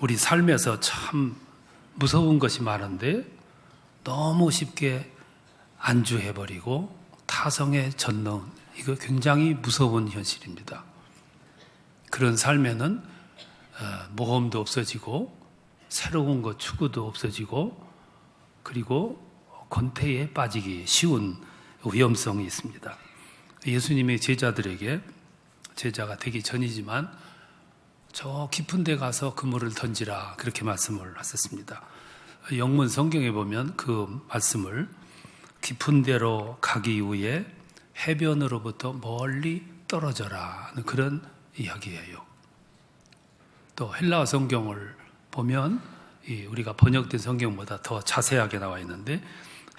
우리 삶에서 참 무서운 것이 많은데 너무 쉽게 안주해버리고 타성에 젖는, 이거 굉장히 무서운 현실입니다. 그런 삶에는 모험도 없어지고 새로운 것 추구도 없어지고 그리고 권태에 빠지기 쉬운 위험성이 있습니다. 예수님의 제자들에게, 제자가 되기 전이지만 저 깊은 데 가서 그물을 던지라, 그렇게 말씀을 하셨습니다. 영문 성경에 보면 그 말씀을 깊은 데로 가기 위해 해변으로부터 멀리 떨어져라 하는 그런 이야기예요. 또 헬라어 성경을 보면 우리가 번역된 성경보다 더 자세하게 나와 있는데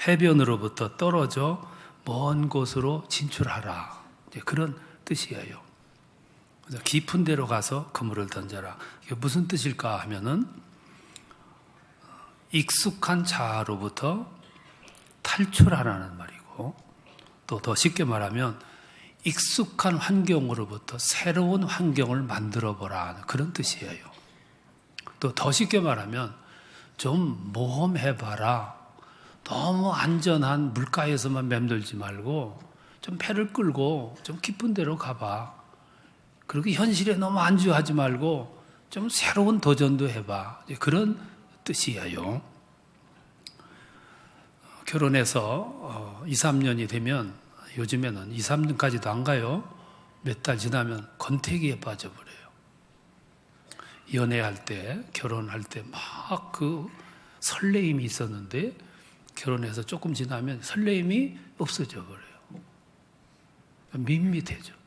해변으로부터 떨어져 먼 곳으로 진출하라, 그런 뜻이에요. 그래서 깊은 데로 가서 그물을 던져라. 이게 무슨 뜻일까 하면은 익숙한 자아로부터 탈출하라는 말이고, 또 더 쉽게 말하면 익숙한 환경으로부터 새로운 환경을 만들어 보라, 그런 뜻이에요. 또 더 쉽게 말하면 좀 모험해봐라. 너무 안전한 물가에서만 맴돌지 말고 좀 배를 끌고 좀 깊은 데로 가봐. 그리고 현실에 너무 안주하지 말고 좀 새로운 도전도 해봐. 그런 뜻이에요. 결혼해서 2, 3년이 되면, 요즘에는 2, 3년까지도 안 가요. 몇 달 지나면 권태기에 빠져버려요. 연애할 때, 결혼할 때 막 그 설레임이 있었는데 결혼해서 조금 지나면 설레임이 없어져 버려요. 밋밋해져.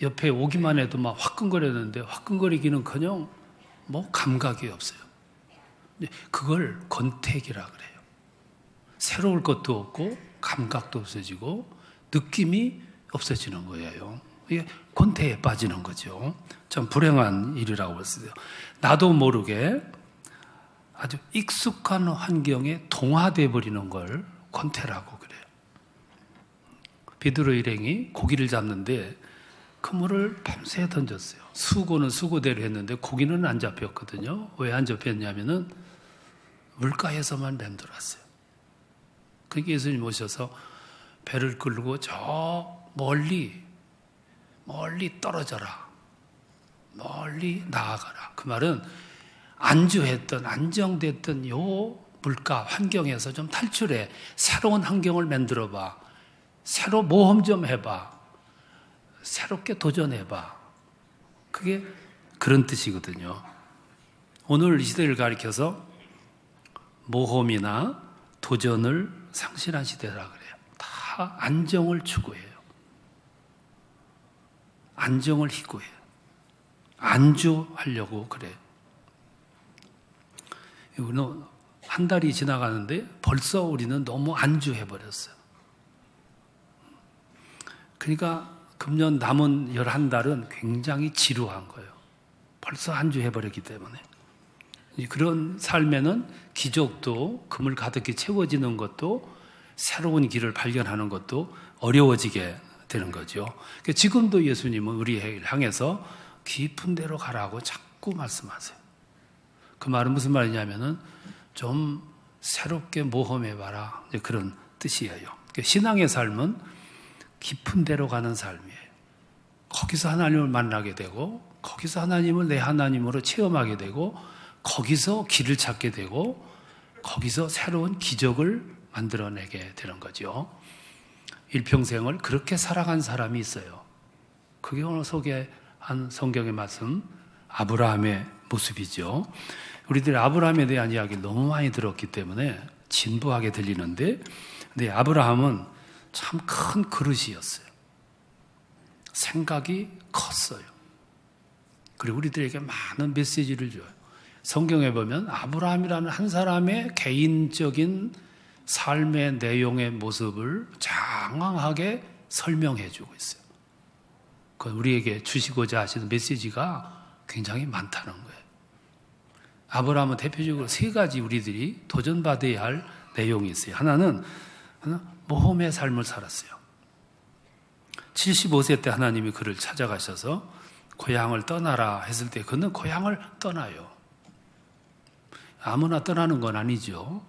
옆에 오기만 해도 막 화끈거렸는데 화끈거리기는커녕 뭐 감각이 없어요. 그걸 권태기라 그래요. 새로울 것도 없고 감각도 없어지고 느낌이 없어지는 거예요. 이게 권태에 빠지는 거죠. 참 불행한 일이라고 볼 수 있어요. 나도 모르게 아주 익숙한 환경에 동화돼 버리는 걸 권태라고 그래요. 베드로 일행이 고기를 잡는데 그물을 밤새 던졌어요. 수고는 수고대로 했는데 고기는 안 잡혔거든요. 왜 안 잡혔냐면은 물가에서만 맴돌았어요. 그러니까 예수님 오셔서 배를 끌고 저 멀리 떨어져라. 멀리 나아가라. 그 말은 안주했던, 안정됐던 요 물가 환경에서 좀 탈출해. 새로운 환경을 만들어봐. 새로 모험 좀 해봐. 새롭게 도전해봐. 그게 그런 뜻이거든요. 오늘 이 시대를 가리켜서 모험이나 도전을 상실한 시대라 그래요. 다 안정을 추구해요. 안정을 희구해요. 안주하려고 그래요. 우리는 한 달이 지나가는데 벌써 우리는 너무 안주해버렸어요. 그러니까 금년 남은 11달은 굉장히 지루한 거예요. 벌써 안주해버렸기 때문에. 그런 삶에는 기적도, 그물 가득히 채워지는 것도, 새로운 길을 발견하는 것도 어려워지게 되는 거죠. 그러니까 지금도 예수님은 우리를 향해서 깊은 데로 가라고 자꾸 말씀하세요. 그 말은 무슨 말이냐면은 좀 새롭게 모험해봐라, 그런 뜻이에요. 그러니까 신앙의 삶은 깊은 데로 가는 삶이에요. 거기서 하나님을 만나게 되고, 거기서 하나님을 내 하나님으로 체험하게 되고, 거기서 길을 찾게 되고, 거기서 새로운 기적을 만들어내게 되는 거죠. 일평생을 그렇게 살아간 사람이 있어요. 그게 오늘 소개한 성경의 말씀, 아브라함의 모습이죠. 우리들이 아브라함에 대한 이야기를 너무 많이 들었기 때문에 진부하게 들리는데, 근데 아브라함은 참 큰 그릇이었어요. 생각이 컸어요. 그리고 우리들에게 많은 메시지를 줘요. 성경에 보면 아브라함이라는 한 사람의 개인적인 삶의 내용의 모습을 장황하게 설명해 주고 있어요. 우리에게 주시고자 하시는 메시지가 굉장히 많다는 거예요. 아브라함은 대표적으로 3가지 우리들이 도전받아야 할 내용이 있어요. 하나는 모험의 삶을 살았어요. 75세 때 하나님이 그를 찾아가셔서 고향을 떠나라 했을 때 그는 고향을 떠나요. 아무나 떠나는 건 아니죠.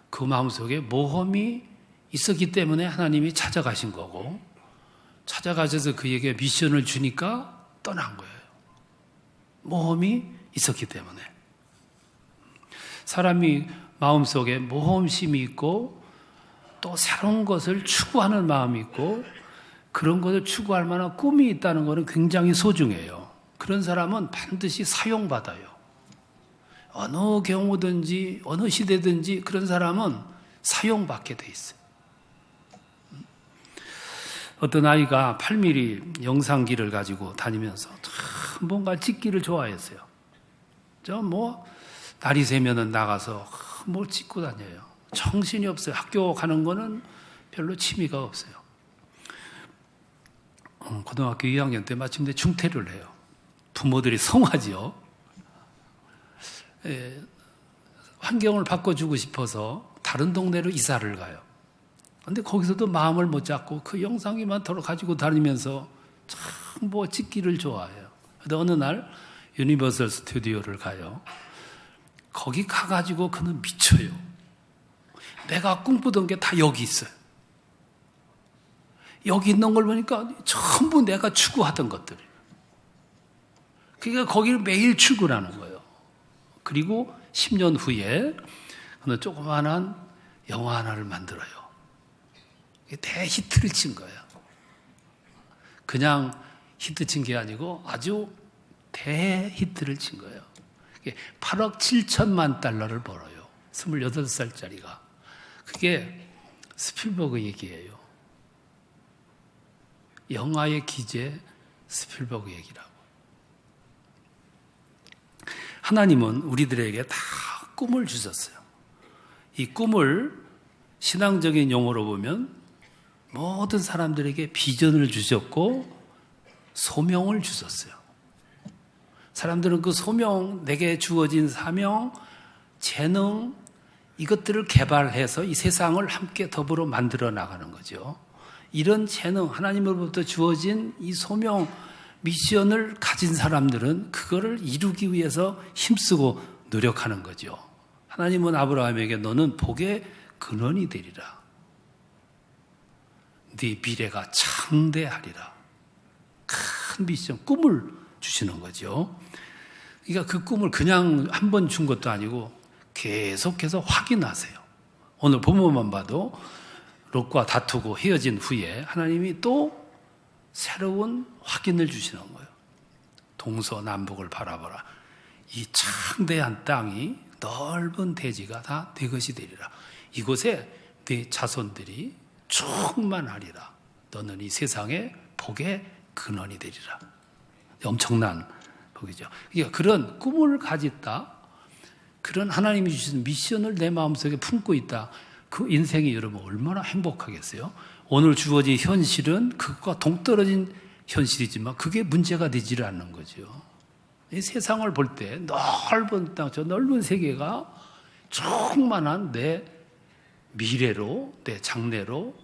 그 마음속에 모험이 있었기 때문에 하나님이 찾아가신 거고, 찾아가셔서 그에게 미션을 주니까 떠난 거예요. 모험이 있었기 때문에. 사람이 마음속에 모험심이 있고 또 새로운 것을 추구하는 마음이 있고 그런 것을 추구할 만한 꿈이 있다는 것은 굉장히 소중해요. 그런 사람은 반드시 사용받아요. 어느 경우든지 어느 시대든지 그런 사람은 사용받게 돼 있어요. 어떤 아이가 8mm 영상기를 가지고 다니면서 참 뭔가 찍기를 좋아했어요. 날이 새면은 나가서 뭘 찍고 다녀요. 정신이 없어요. 학교 가는 거는 별로 취미가 없어요. 고등학교 2학년 때 마침내 중퇴를 해요. 부모들이 성화지요. 환경을 바꿔주고 싶어서 다른 동네로 이사를 가요. 근데 거기서도 마음을 못 잡고 그 영상기만 덜어 가지고 다니면서 참 찍기를 좋아해요. 근데 어느 날 유니버설 스튜디오를 가요. 거기 가가지고 그는 미쳐요. 내가 꿈꾸던 게 다 여기 있어요. 여기 있는 걸 보니까 전부 내가 추구하던 것들이에요. 그러니까 거기를 매일 출근하는 거예요. 그리고 10년 후에 그는 조그마한 영화 하나를 만들어요. 대히트를 친 거예요. 그냥 히트 친 게 아니고 아주 대히트를 친 거예요. 8억 7천만 달러를 벌어요. 28살짜리가. 그게 스필버그 얘기예요. 영화의 기재 스필버그 얘기라고. 하나님은 우리들에게 다 꿈을 주셨어요. 이 꿈을 신앙적인 용어로 보면 모든 사람들에게 비전을 주셨고 소명을 주셨어요. 사람들은 그 소명, 내게 주어진 사명, 재능, 이것들을 개발해서 이 세상을 함께 더불어 만들어 나가는 거죠. 이런 재능, 하나님으로부터 주어진 이 소명, 미션을 가진 사람들은 그거를 이루기 위해서 힘쓰고 노력하는 거죠. 하나님은 아브라함에게 너는 복의 근원이 되리라. 네 미래가 창대하리라. 큰 미션, 꿈을 주시는 거죠. 그러니까 그 꿈을 그냥 한 번 준 것도 아니고 계속해서 확인하세요. 오늘 본문만 봐도 롯과 다투고 헤어진 후에 하나님이 또 새로운 확인을 주시는 거예요. 동서남북을 바라보라. 이 창대한 땅이 넓은 대지가 다 네 것이 되리라. 이곳에 네 자손들이 충만하리라. 너는 이 세상의 복의 근원이 되리라. 엄청난 복이죠. 그러니까 그런 꿈을 가졌다. 그런 하나님이 주신 미션을 내 마음속에 품고 있다. 그 인생이 여러분 얼마나 행복하겠어요? 오늘 주어진 현실은 그것과 동떨어진 현실이지만 그게 문제가 되지를 않는 거죠. 이 세상을 볼 때 넓은 땅, 저 넓은 세계가 충만한 내 미래로, 내 장래로,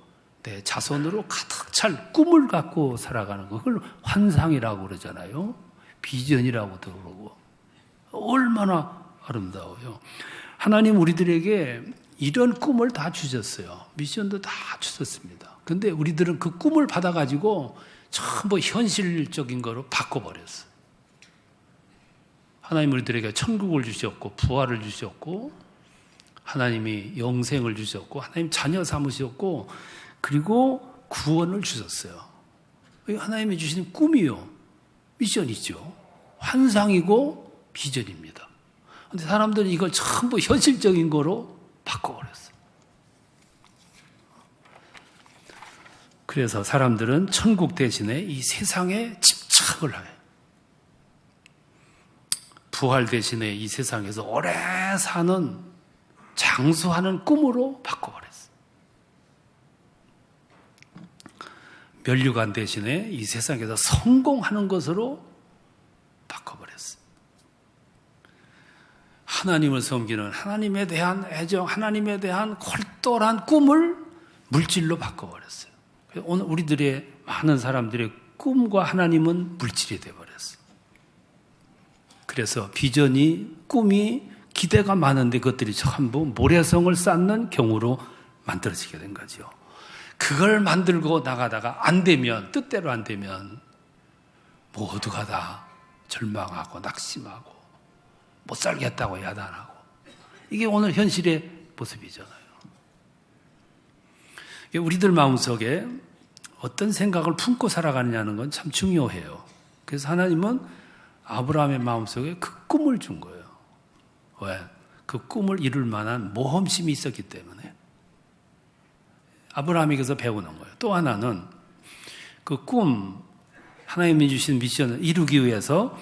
내 자손으로 가득 찰 꿈을 갖고 살아가는 거. 그걸 환상이라고 그러잖아요. 비전이라고도 그러고. 얼마나 아름다워요. 하나님 우리들에게 이런 꿈을 다 주셨어요. 미션도 다 주셨습니다. 그런데 우리들은 그 꿈을 받아가지고 전부 현실적인 거로 바꿔버렸어요. 하나님 우리들에게 천국을 주셨고 부활을 주셨고 하나님이 영생을 주셨고 하나님 자녀 삼으셨고 그리고 구원을 주셨어요. 하나님이 주신 꿈이요. 미션이죠. 환상이고 비전입니다. 그런데 사람들은 이걸 전부 현실적인 거로 바꿔버렸어요. 그래서 사람들은 천국 대신에 이 세상에 집착을 해요. 부활 대신에 이 세상에서 오래 사는 장수하는 꿈으로 바꿔버렸어요. 면류관 대신에 이 세상에서 성공하는 것으로 바꿔버렸어요. 하나님을 섬기는 하나님에 대한 애정, 하나님에 대한 골똘한 꿈을 물질로 바꿔버렸어요. 오늘 우리들의 많은 사람들의 꿈과 하나님은 물질이 되어버렸어요. 그래서 비전이, 꿈이 기대가 많은데 그것들이 전부 모래성을 쌓는 경우로 만들어지게 된 거죠. 그걸 만들고 나가다가 안 되면, 뜻대로 안 되면 모두가 다 절망하고 낙심하고 못 살겠다고 야단하고, 이게 오늘 현실의 모습이잖아요. 우리들 마음속에 어떤 생각을 품고 살아가느냐는 건 참 중요해요. 그래서 하나님은 아브라함의 마음속에 그 꿈을 준 거예요. 왜? 그 꿈을 이룰 만한 모험심이 있었기 때문에. 아브라함에게서 배우는 거예요. 또 하나는 그 꿈, 하나님이 주신 미션을 이루기 위해서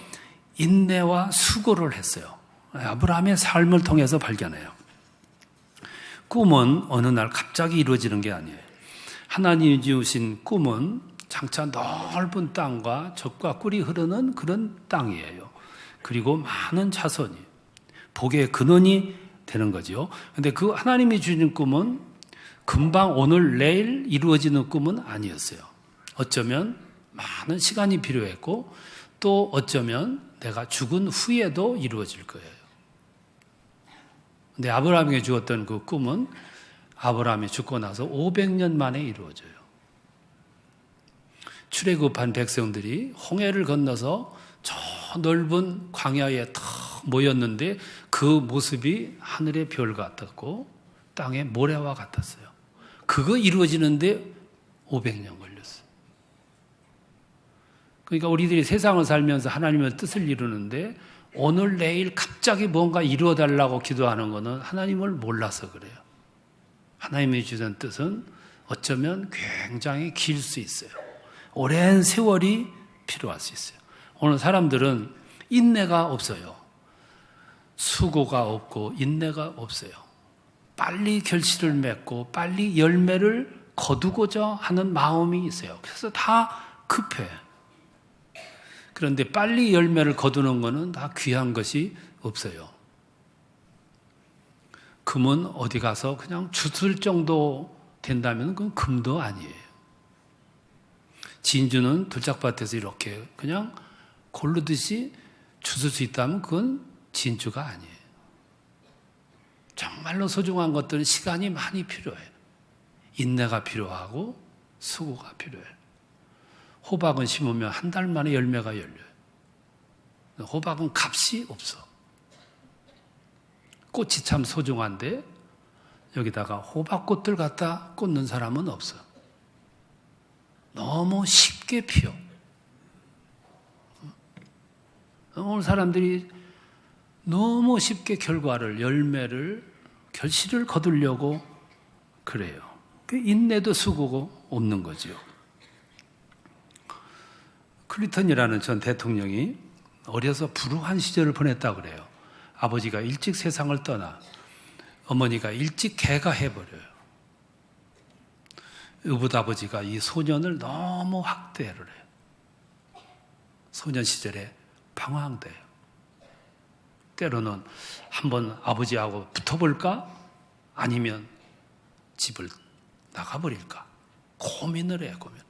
인내와 수고를 했어요. 아브라함의 삶을 통해서 발견해요. 꿈은 어느 날 갑자기 이루어지는 게 아니에요. 하나님이 주신 꿈은 장차 넓은 땅과 젖과 꿀이 흐르는 그런 땅이에요. 그리고 많은 자손이, 복의 근원이 되는 거죠. 그런데 그 하나님이 주신 꿈은 금방 오늘 내일 이루어지는 꿈은 아니었어요. 어쩌면 많은 시간이 필요했고, 또 어쩌면 내가 죽은 후에도 이루어질 거예요. 근데 아브라함에게 주었던 그 꿈은 아브라함이 죽고 나서 500년 만에 이루어져요. 출애굽한 백성들이 홍해를 건너서 저 넓은 광야에 탁 모였는데 그 모습이 하늘의 별 같았고 땅의 모래와 같았어요. 그거 이루어지는데 500년 걸렸어요. 그러니까 우리들이 세상을 살면서 하나님의 뜻을 이루는데 오늘 내일 갑자기 뭔가 이루어달라고 기도하는 것은 하나님을 몰라서 그래요. 하나님이 주신 뜻은 어쩌면 굉장히 길 수 있어요. 오랜 세월이 필요할 수 있어요. 오늘 사람들은 인내가 없어요. 수고가 없고 인내가 없어요. 빨리 결실을 맺고 빨리 열매를 거두고자 하는 마음이 있어요. 그래서 다 급해. 그런데 빨리 열매를 거두는 것은 다 귀한 것이 없어요. 금은 어디 가서 그냥 주술 정도 된다면 그건 금도 아니에요. 진주는 들짝밭에서 이렇게 그냥 고르듯이 주술 수 있다면 그건 진주가 아니에요. 정말로 소중한 것들은 시간이 많이 필요해요. 인내가 필요하고 수고가 필요해요. 호박은 심으면 한 달 만에 열매가 열려요. 호박은 값이 없어. 꽃이 참 소중한데 여기다가 호박꽃들 갖다 꽂는 사람은 없어. 너무 쉽게 피어. 오늘 사람들이 너무 쉽게 결과를, 열매를, 결실을 거두려고 그래요. 그 인내도 수고가 없는 거죠. 클린턴이라는 전 대통령이 어려서 불우한 시절을 보냈다고 그래요. 아버지가 일찍 세상을 떠나 어머니가 일찍 개가해버려요. 의붓 아버지가 이 소년을 너무 학대를 해요. 소년 시절에 방황돼요. 때로는 한번 아버지하고 붙어볼까? 아니면 집을 나가버릴까? 고민을 해요, 고민.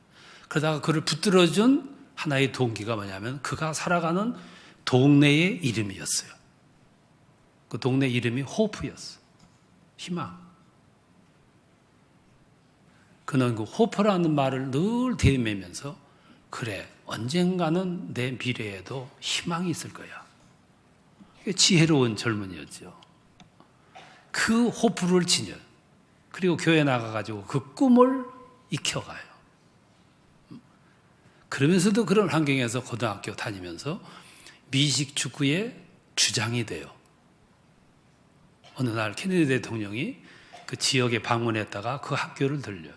그러다가 그를 붙들어준 하나의 동기가 뭐냐면 그가 살아가는 동네의 이름이었어요. 그 동네 이름이 호프였어요. 희망. 그는 그 호프라는 말을 늘 대매면서 그래, 언젠가는 내 미래에도 희망이 있을 거야. 지혜로운 젊은이였죠. 그 호프를 지녀. 그리고 교회 나가가지고 그 꿈을 익혀가요. 그러면서도 그런 환경에서 고등학교 다니면서 미식 축구의 주장이 돼요. 어느 날 케네디 대통령이 그 지역에 방문했다가 그 학교를 들려요.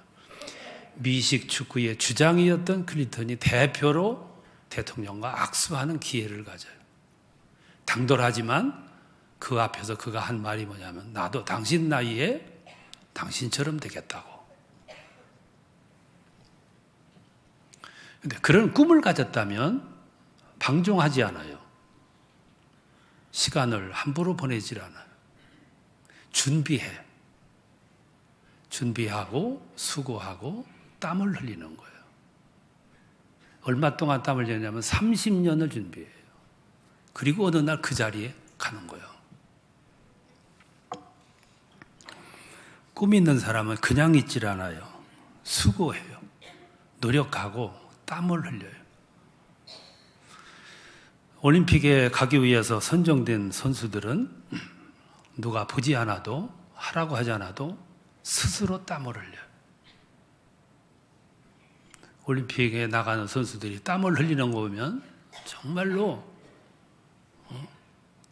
미식 축구의 주장이었던 클린턴이 대표로 대통령과 악수하는 기회를 가져요. 당돌하지만 그 앞에서 그가 한 말이 뭐냐면 나도 당신 나이에 당신처럼 되겠다고. 근데 그런 꿈을 가졌다면 방종하지 않아요. 시간을 함부로 보내질 않아요. 준비하고 수고하고 땀을 흘리는 거예요. 얼마 동안 땀을 흘리냐면 30년을 준비해요. 그리고 어느 날 그 자리에 가는 거예요. 꿈 있는 사람은 그냥 있질 않아요. 수고해요. 노력하고 땀을 흘려요. 올림픽에 가기 위해서 선정된 선수들은 누가 보지 않아도, 하라고 하지 않아도 스스로 땀을 흘려요. 올림픽에 나가는 선수들이 땀을 흘리는 거 보면 정말로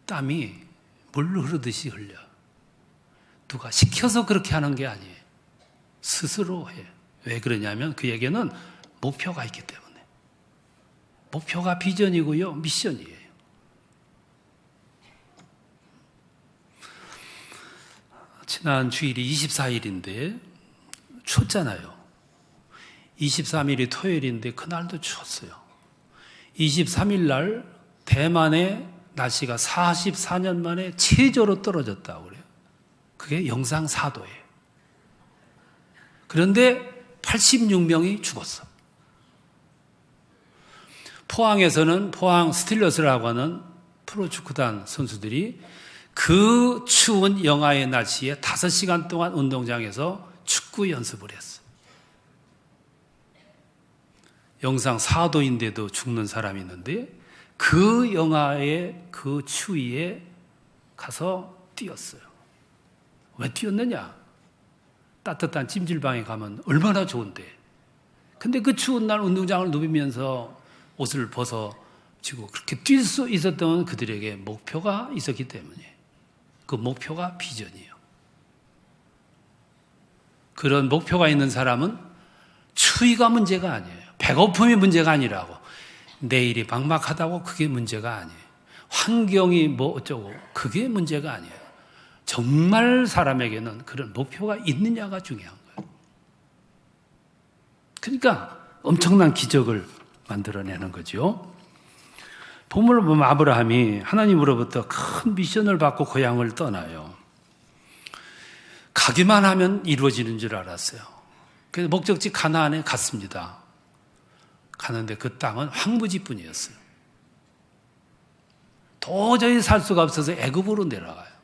땀이 물로 흐르듯이 흘려. 누가 시켜서 그렇게 하는 게 아니에요. 스스로 해요. 왜 그러냐면 그에게는 목표가 있기 때문에. 목표가 비전이고요, 미션이에요. 지난 주일이 24일인데 춥잖아요. 23일이 토요일인데 그날도 추웠어요. 23일 날 대만의 날씨가 44년 만에 최저로 떨어졌다고 그래요. 그게 영상 4도예요. 그런데 86명이 죽었어. 포항에서는 포항 스틸러스라고 하는 프로축구단 선수들이 그 추운 영하의 날씨에 5시간 동안 운동장에서 축구 연습을 했어. 영상 4도인데도 죽는 사람이 있는데 그 영하의 그 추위에 가서 뛰었어요. 왜 뛰었느냐? 따뜻한 찜질방에 가면 얼마나 좋은데. 근데 그 추운 날 운동장을 누비면서 옷을 벗어지고 그렇게 뛸 수 있었던 그들에게 목표가 있었기 때문에 그 목표가 비전이에요. 그런 목표가 있는 사람은 추위가 문제가 아니에요. 배고픔이 문제가 아니라고. 내일이 막막하다고 그게 문제가 아니에요. 환경이 뭐 어쩌고 그게 문제가 아니에요. 정말 사람에게는 그런 목표가 있느냐가 중요한 거예요. 그러니까 엄청난 기적을 만들어내는 거죠. 본문을 보면 아브라함이 하나님으로부터 큰 미션을 받고 고향을 떠나요. 가기만 하면 이루어지는 줄 알았어요. 그래서 목적지 가나안에 갔습니다. 가는데 그 땅은 황무지뿐이었어요. 도저히 살 수가 없어서 애굽으로 내려가요.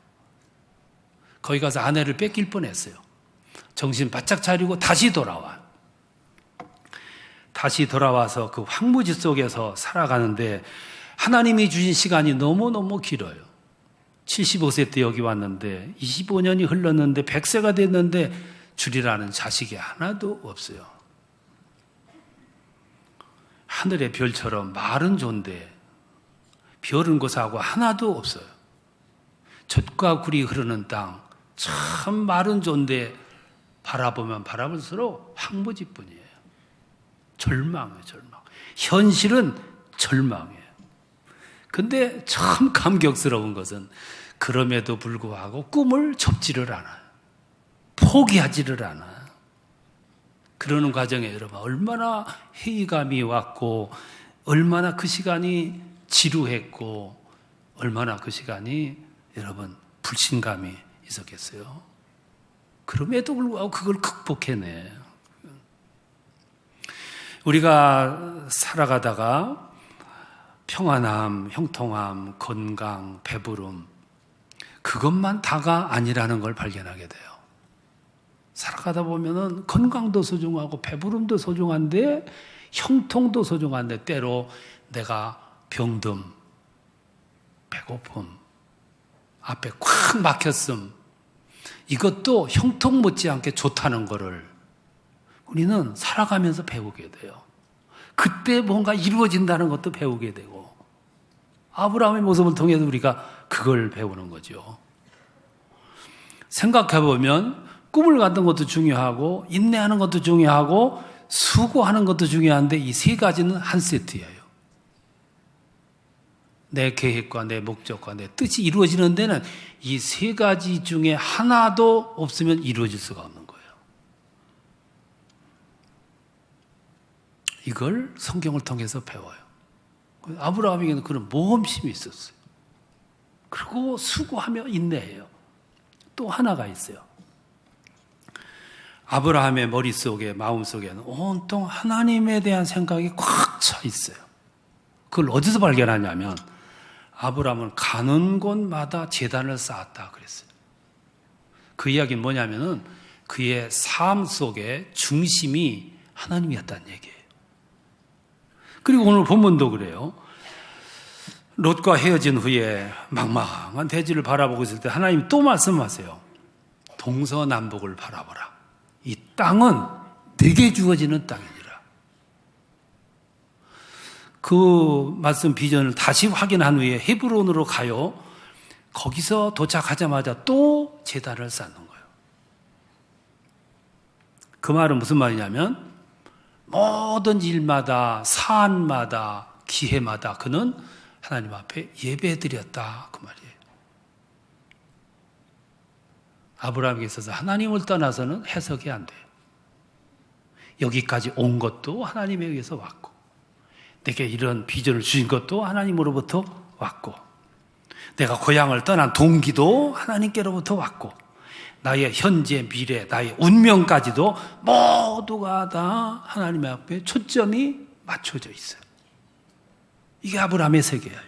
거기 가서 아내를 뺏길 뻔했어요. 정신 바짝 차리고 다시 돌아와요. 다시 돌아와서 그 황무지 속에서 살아가는데 하나님이 주신 시간이 너무너무 길어요. 75세 때 여기 왔는데 25년이 흘렀는데 100세가 됐는데 주리라는 자식이 하나도 없어요. 하늘의 별처럼 마른 존재, 별은 고사하고 하나도 없어요. 젖과 굴이 흐르는 땅, 참 마른 존재, 바라보면 바라볼수록 황무지뿐이에요. 절망이에요, 절망. 현실은 절망이에요. 근데 참 감격스러운 것은 그럼에도 불구하고 꿈을 접지를 않아요. 포기하지를 않아요. 그러는 과정에 여러분 얼마나 회의감이 왔고 얼마나 그 시간이 지루했고 얼마나 그 시간이 여러분 불신감이 있었겠어요. 그럼에도 불구하고 그걸 극복해내. 우리가 살아가다가 평안함, 형통함, 건강, 배부름 그것만 다가 아니라는 걸 발견하게 돼요. 살아가다 보면은 건강도 소중하고 배부름도 소중한데 형통도 소중한데 때로 내가 병듦, 배고픔, 앞에 콱 막혔음 이것도 형통 못지않게 좋다는 거를 우리는 살아가면서 배우게 돼요. 그때 뭔가 이루어진다는 것도 배우게 되고 아브라함의 모습을 통해서 우리가 그걸 배우는 거죠. 생각해보면 꿈을 갖는 것도 중요하고 인내하는 것도 중요하고 수고하는 것도 중요한데 이 세 가지는 한 세트예요. 내 계획과 내 목적과 내 뜻이 이루어지는 데는 이 세 가지 중에 하나도 없으면 이루어질 수가 없는 거예요. 이걸 성경을 통해서 배워요. 아브라함에게는 그런 모험심이 있었어요. 그리고 수고하며 인내해요. 또 하나가 있어요. 아브라함의 머릿속에 마음속에는 온통 하나님에 대한 생각이 꽉 차 있어요. 그걸 어디서 발견하냐면 아브라함은 가는 곳마다 제단을 쌓았다 그랬어요. 그 이야기는 뭐냐면은 그의 삶 속에 중심이 하나님이었다는 얘기예요. 그리고 오늘 본문도 그래요. 롯과 헤어진 후에 막막한 대지를 바라보고 있을 때 하나님 또 말씀하세요. 동서남북을 바라보라. 이 땅은 내게 주어지는 땅이니라. 그 말씀 비전을 다시 확인한 후에 헤브론으로 가요. 거기서 도착하자마자 또 제단을 쌓는 거예요. 그 말은 무슨 말이냐면 모든 일마다 사안마다 기회마다 그는 하나님 앞에 예배드렸다 그 말이에요. 아브라함에게 있어서 하나님을 떠나서는 해석이 안 돼요. 여기까지 온 것도 하나님에 의해서 왔고 내게 이런 비전을 주신 것도 하나님으로부터 왔고 내가 고향을 떠난 동기도 하나님께로부터 왔고 나의 현재, 미래, 나의 운명까지도 모두가 다 하나님 앞에 초점이 맞춰져 있어요. 이게 아브라함의 세계예요.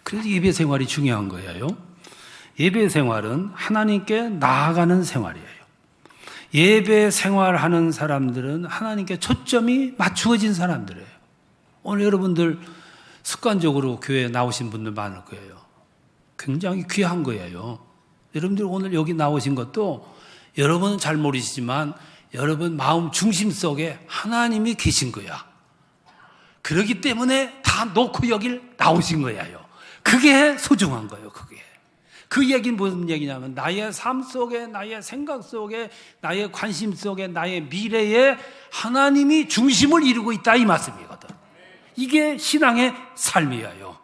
그래서 예배 생활이 중요한 거예요. 예배 생활은 하나님께 나아가는 생활이에요. 예배 생활하는 사람들은 하나님께 초점이 맞추어진 사람들이에요. 오늘 여러분들 습관적으로 교회에 나오신 분들 많을 거예요. 굉장히 귀한 거예요. 여러분들 오늘 여기 나오신 것도 여러분은 잘 모르시지만 여러분 마음 중심 속에 하나님이 계신 거야. 그렇기 때문에 다 놓고 여길 나오신 거예요. 그게 소중한 거예요. 그게. 그 얘기는 무슨 얘기냐면 나의 삶 속에, 나의 생각 속에, 나의 관심 속에, 나의 미래에 하나님이 중심을 이루고 있다 이 말씀이거든. 이게 신앙의 삶이에요.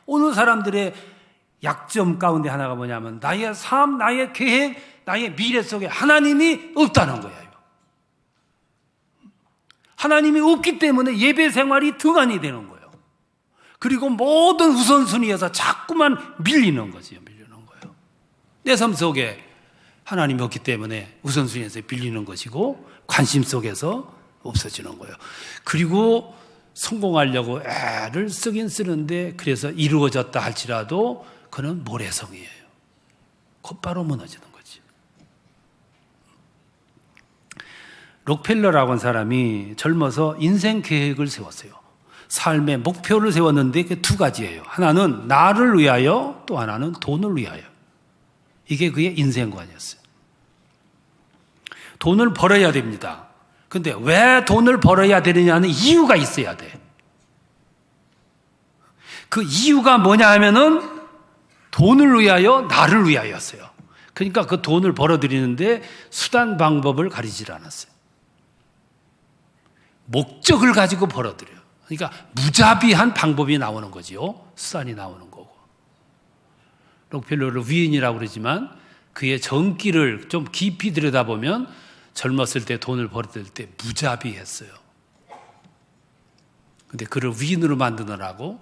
오늘 사람들의 약점 가운데 하나가 뭐냐면 나의 삶, 나의 계획, 나의 미래 속에 하나님이 없다는 거예요. 하나님이 없기 때문에 예배 생활이 등한이 되는 거예요. 그리고 모든 우선순위에서 자꾸만 밀리는 거죠. 밀리는 거예요. 내 삶 속에 하나님이 없기 때문에 우선순위에서 밀리는 것이고 관심 속에서 없어지는 거예요. 그리고 성공하려고 애를 쓰긴 쓰는데 그래서 이루어졌다 할지라도 그는 모래성이에요. 곧바로 무너지는 거지. 록펠러라고 하는 사람이 젊어서 인생 계획을 세웠어요. 삶의 목표를 세웠는데 그 두 가지예요. 하나는 나를 위하여, 또 하나는 돈을 위하여. 이게 그의 인생관이었어요. 돈을 벌어야 됩니다. 근데 왜 돈을 벌어야 되느냐는 이유가 있어야 돼. 그 이유가 뭐냐 하면은 돈을 위하여, 나를 위하여였어요. 그러니까 그 돈을 벌어들이는데 수단 방법을 가리질 않았어요. 목적을 가지고 벌어들여요. 그러니까 무자비한 방법이 나오는 거지요. 수단이 나오는 거고. 록펠러를 위인이라고 그러지만 그의 정기를 좀 깊이 들여다보면 젊었을 때 돈을 벌어들일 때 무자비했어요. 근데 그를 위인으로 만드느라고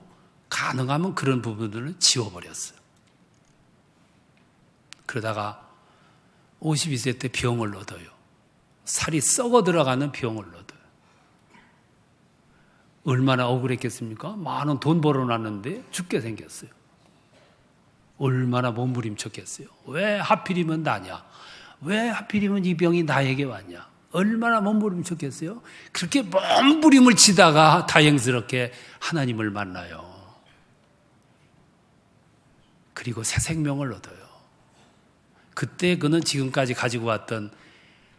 가능하면 그런 부분들을 지워버렸어요. 그러다가 52세 때 병을 얻어요. 살이 썩어 들어가는 병을 얻어요. 얼마나 억울했겠습니까? 많은 돈 벌어놨는데 죽게 생겼어요. 얼마나 몸부림쳤겠어요. 왜 하필이면 나냐? 왜 하필이면 이 병이 나에게 왔냐? 얼마나 몸부림쳤겠어요? 그렇게 몸부림을 치다가 다행스럽게 하나님을 만나요. 그리고 새 생명을 얻어요. 그때 그는 지금까지 가지고 왔던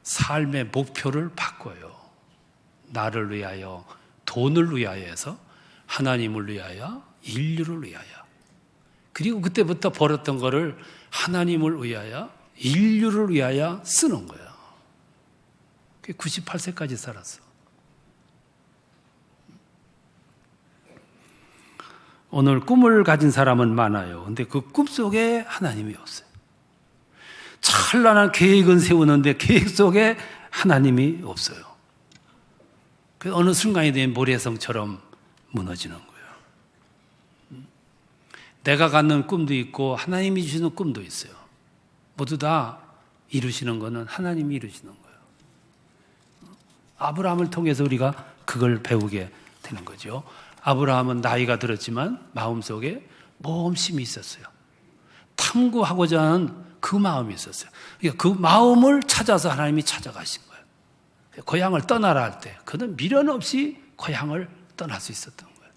삶의 목표를 바꿔요. 나를 위하여, 돈을 위하여서 하나님을 위하여, 인류를 위하여. 그리고 그때부터 벌었던 거를 하나님을 위하여, 인류를 위하여 쓰는 거예요. 98세까지 살았어. 오늘 꿈을 가진 사람은 많아요. 근데 그 꿈 속에 하나님이 없어요. 찬란한 계획은 세우는데 계획 속에 하나님이 없어요. 그래서 어느 순간이 되면 모래성처럼 무너지는 거예요. 내가 갖는 꿈도 있고 하나님이 주시는 꿈도 있어요. 모두 다 이루시는 거는 하나님이 이루시는 거예요. 아브라함을 통해서 우리가 그걸 배우게 되는 거죠. 아브라함은 나이가 들었지만 마음속에 모험심이 있었어요. 탐구하고자 하는 그 마음이 있었어요. 그러니까 그 마음을 찾아서 하나님이 찾아가신 거예요. 고향을 떠나라 할 때 그는 미련 없이 고향을 떠날 수 있었던 거예요.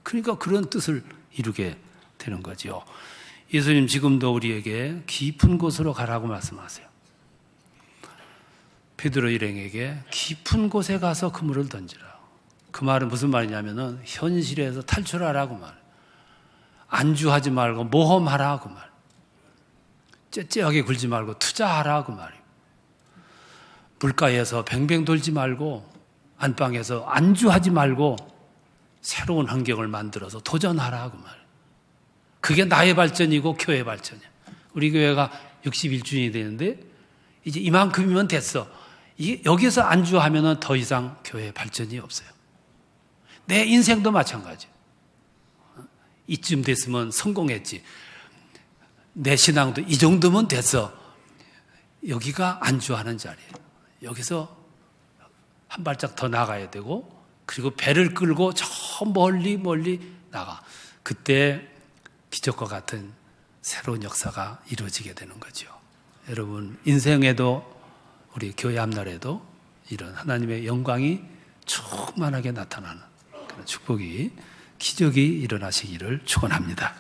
그러니까 그런 뜻을 이루게 되는 거죠. 예수님 지금도 우리에게 깊은 곳으로 가라고 말씀하세요. 베드로 일행에게 깊은 곳에 가서 그물을 던지라. 그 말은 무슨 말이냐면은 현실에서 탈출하라고 말. 안주하지 말고 모험하라고 말. 째째하게 굴지 말고 투자하라고 말이에요. 물가에서 뱅뱅 돌지 말고 안방에서 안주하지 말고 새로운 환경을 만들어서 도전하라고 말이에요. 그게 나의 발전이고 교회 발전이에요. 우리 교회가 61주년이 되는데 이제 이만큼이면 됐어. 여기서 안주하면 더 이상 교회 발전이 없어요. 내 인생도 마찬가지예요. 이쯤 됐으면 성공했지. 내 신앙도 이 정도면 됐어. 여기가 안주하는 자리예요. 여기서 한 발짝 더 나가야 되고 그리고 배를 끌고 저 멀리 나가. 그때 기적과 같은 새로운 역사가 이루어지게 되는 거죠. 여러분 인생에도 우리 교회 앞날에도 이런 하나님의 영광이 충만하게 나타나는 그런 축복이 기적이 일어나시기를 축원합니다.